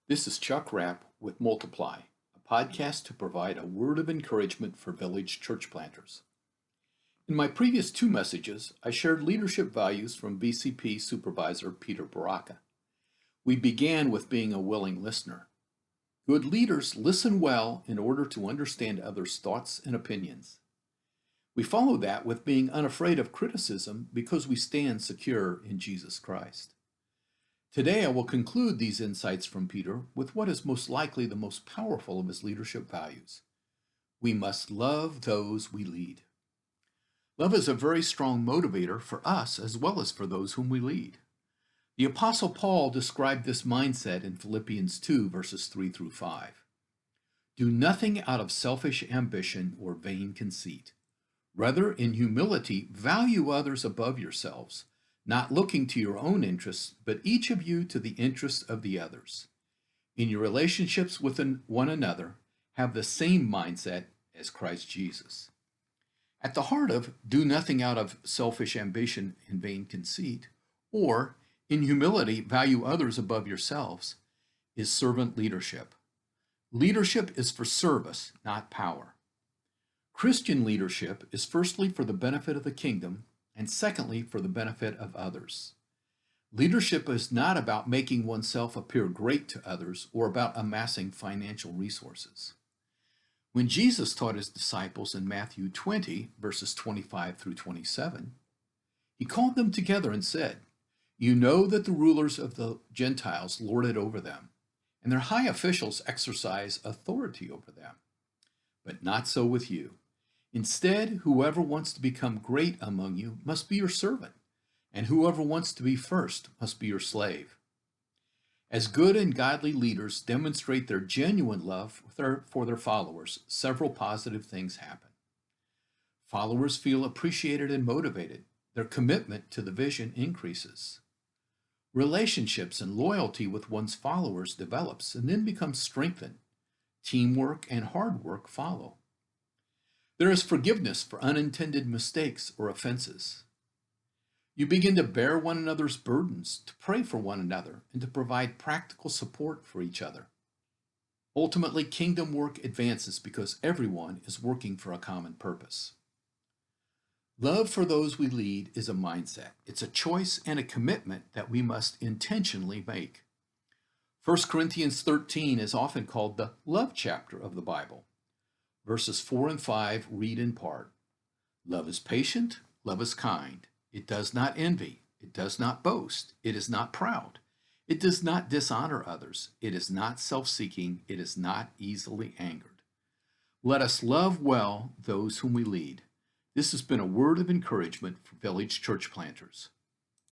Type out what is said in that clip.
This is Chuck Rapp with Multiply, a podcast to provide a word of encouragement for village church planters. In my previous two messages, I shared leadership values from VCP Supervisor Peter Baraka. We began with being a willing listener. Good leaders listen well in order to understand others' thoughts and opinions. We follow that with being unafraid of criticism because we stand secure in Jesus Christ. Today I will conclude these insights from Peter with what is most likely the most powerful of his leadership values. We must love those we lead. Love is a very strong motivator for us as well as for those whom we lead. The Apostle Paul described this mindset in Philippians 2 verses 3 through 5. Do nothing out of selfish ambition or vain conceit. Rather, in humility, value others above yourselves, not looking to your own interests, but each of you to the interests of the others. In your relationships with one another, have the same mindset as Christ Jesus. At the heart of do nothing out of selfish ambition and vain conceit, or in humility value others above yourselves, is servant leadership. Leadership is for service, not power. Christian leadership is firstly for the benefit of the kingdom, and secondly, for the benefit of others. Leadership is not about making oneself appear great to others or about amassing financial resources. When Jesus taught his disciples in Matthew 20, verses 25 through 27, he called them together and said, You know that the rulers of the Gentiles lord it over them, and their high officials exercise authority over them. But not so with you. Instead, whoever wants to become great among you must be your servant, and whoever wants to be first must be your slave. As good and godly leaders demonstrate their genuine love for their followers, several positive things happen. Followers feel appreciated and motivated. Their commitment to the vision increases. Relationships and loyalty with one's followers develops and then becomes strengthened. Teamwork and hard work follow. There is forgiveness for unintended mistakes or offenses. You begin to bear one another's burdens, to pray for one another, and to provide practical support for each other. Ultimately, kingdom work advances because everyone is working for a common purpose. Love for those we lead is a mindset. It's a choice and a commitment that we must intentionally make. 1 Corinthians 13 is often called the love chapter of the Bible. Verses 4 and 5 read in part, Love is patient, love is kind. It does not envy. It does not boast. It is not proud. It does not dishonor others. It is not self-seeking. It is not easily angered. Let us love well those whom we lead. This has been a word of encouragement for village church planters.